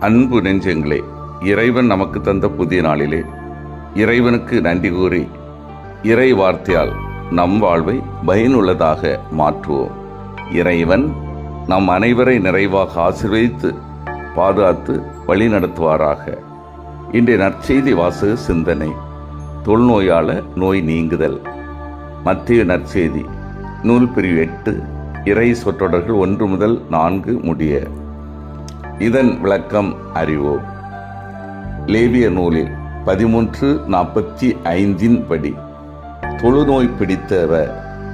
அன்பு நெஞ்சங்களே, இறைவன் நமக்கு தந்த புதிய நாளிலே இறைவனுக்கு நன்றி கூறி இறை வார்த்தையால் நம் வாழ்வை பயனுள்ளதாக மாற்றுவோம். இறைவன் நம் அனைவரை நிறைவாக ஆசீர்வதித்து பாதுகாத்து வழி நடத்துவாராக. இன்றைய நற்செய்தி வாசக சிந்தனை, தொழுநோயாள நோய் நீங்குதல். மத்திய நற்செய்தி நூல் பிரிவு 8, இறை சொற்றொடர்கள் 1 முதல் 4 முடிய. இதன் விளக்கம் அறிவோம். லேவிய நூலில் 13:45 படி தொழுநோய் பிடித்தவர்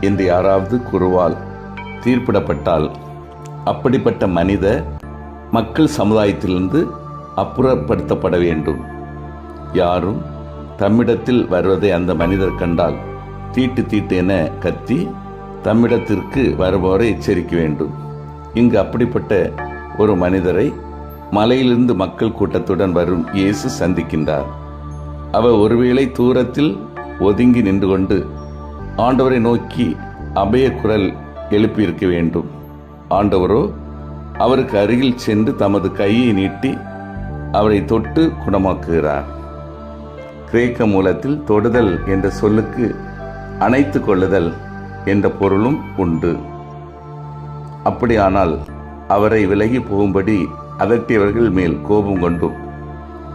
என்று யாராவது குருவால் தீர்ப்பிடப்பட்டால் அப்படிப்பட்ட மனிதர் மக்கள் சமுதாயத்திலிருந்து அப்புறப்படுத்தப்பட வேண்டும். யாரும் தம்மிடத்தில் வருவதை அந்த மனிதர் கண்டால் தீட்டு என கத்தி தம்மிடத்திற்கு வருபவரை எச்சரிக்க வேண்டும். இங்கு அப்படிப்பட்ட ஒரு மனிதரை மலையிலிருந்து மக்கள் கூட்டத்துடன் வரும் இயேசு சந்திக்கின்றார். அவர் ஒருவேளை தூரத்தில் ஒதுங்கி நின்று கொண்டு ஆண்டவரை நோக்கி அபய குரல் எழுப்பியிருக்க வேண்டும். ஆண்டவரோ அவருக்கு அருகில் சென்று தமது கையை நீட்டி அவரை தொட்டு குணமாக்குகிறார். கிரேக்க மூலத்தில் தொடுதல் என்ற சொல்லுக்கு அணைத்து கொள்ளுதல் என்ற பொருளும் உண்டு. அப்படியானால் அவரை விலகி போகும்படி அதட்டியவர்கள் மேல் கோபம் கொண்டும்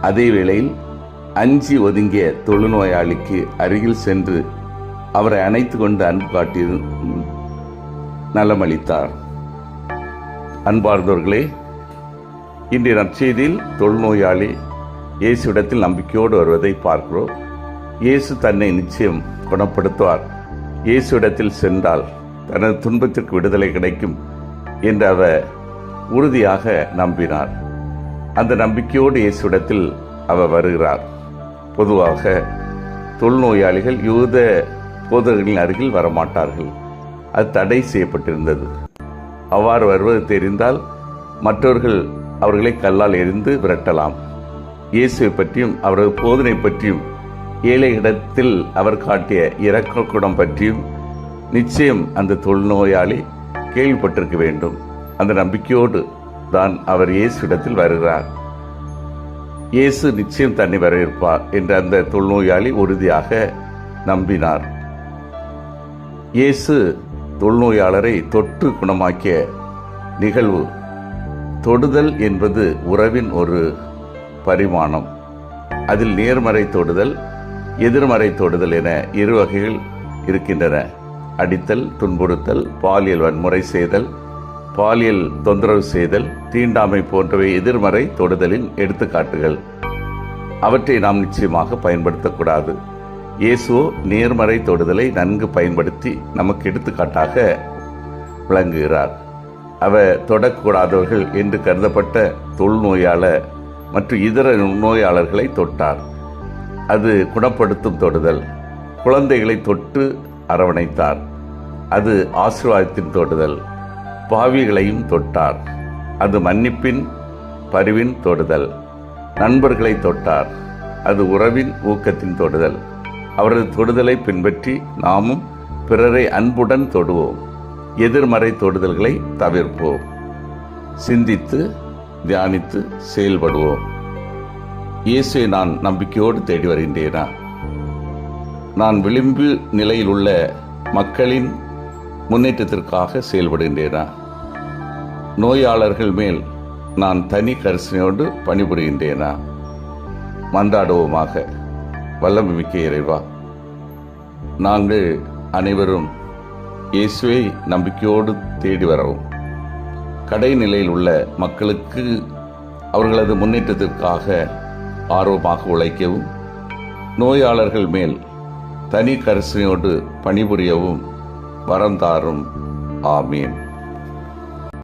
அதே வேளையில் அஞ்சி ஒதுங்கிய தொழுநோயாளிக்கு அருகில் சென்று அவரை அணைத்து கொண்டு அன்பு காட்டி நலமளித்தார். அன்பார்ந்தவர்களே, இன்றைய நற்செய்தியில் தொழுநோயாளி இயேசுவிடத்தில் நம்பிக்கையோடு வருவதை பார்க்கிறோம். இயேசு தன்னை நிச்சயம் குணப்படுத்துவார். இயேசுவிடத்தில் சென்றால் தனது துன்பத்திற்கு விடுதலை கிடைக்கும் என்று அவர் உறுதியாக நம்பினார். அந்த நம்பிக்கையோடு இயேசுவிடத்தில் அவர் வருகிறார். பொதுவாக தொழுநோயாளிகள் யூத போதகர்களின் அருகில் வரமாட்டார்கள். அது தடை செய்யப்பட்டிருந்தது. அவ்வாறு வருவது தெரிந்தால் மற்றவர்கள் அவர்களை கல்லால் எறிந்து விரட்டலாம். இயேசுவை பற்றியும் அவரது போதனை பற்றியும் ஏழை இடத்தில் அவர் காட்டிய இரக்க குணம் பற்றியும் நிச்சயம் அந்த தொழுநோயாளி கேள்விப்பட்டிருக்க வேண்டும். அந்த நம்பிக்கையோடு தான் அவர் இயேசுவிடத்தில் வருகிறார். இயேசு நிச்சயம் தன்னை வரவேற்பார் என்று அந்த தொழுநோயாளி உறுதியாக நம்பினார். இயேசு தொழுநோயாளரை தொட்டு குணமாக்கிய நிகழ்வு. தொடுதல் என்பது உறவின் ஒரு பரிமாணம். அதில் நேர்மறை தொடுதல், எதிர்மறை தொடுதல் என 2 வகைகள் இருக்கின்றன. அடித்தல், துன்புறுத்தல், பாலியல் வன்முறை செய்தல், பாலியல் தொந்தரவு செய்தல், தீண்டாமை போன்றவை எதிர்மறை தொடுதலின் எடுத்துக்காட்டுகள். அவற்றை நாம் நிச்சயமாக பயன்படுத்தக்கூடாது. இயேசுவோ நேர்மறை தொடுதலை நன்கு பயன்படுத்தி நமக்கு எடுத்துக்காட்டாக விளங்குகிறார். அவர் தொடக்கூடாதவர்கள் என்று கருதப்பட்ட தொழுநோயாளர் மற்றும் இதர நோயாளர்களை தொட்டார். அது குணப்படுத்தும் தொடுதல். குழந்தைகளை தொட்டு அரவணைத்தார். அது ஆசீர்வாதத்தின் தொடுதல். பாவிகளையும் தொட்டார். அது மன்னிப்பின் பரிவின் தொடுதல். நண்பர்களை தொட்டார். அது உறவின் ஊக்கத்தின் தொடுதல். அவரது தொடுதலை பின்பற்றி நாமும் பிறரை அன்புடன் தொடுவோம். எதிர்மறை தொடுதல்களை தவிர்ப்போம். சிந்தித்து தியானித்து செயல்படுவோம். இயேசுவை நான் நம்பிக்கையோடு தேடி வருகின்றேனா? நான் விளிம்பு நிலையில் உள்ள மக்களின் முன்னேற்றத்திற்காக செயல்படுகின்றேனா? நோயாளர்கள் மேல் நான் தனி கரிசனையோடு பணிபுரிகின்றேனா? மன்றாடுவோமாக. வல்லமைமிக்க இறைவா, நாங்கள் அனைவரும் இயேசுவை நம்பிக்கையோடு தேடி வரவும், கடைநிலையில் உள்ள மக்களுக்கு அவர்களது முன்னேற்றத்திற்காக ஆர்வமாக உழைக்கவும், நோயாளர்கள் மேல் தனி கரிசனையோடு பணிபுரியவும் வரம் தாரும். ஆமீன்.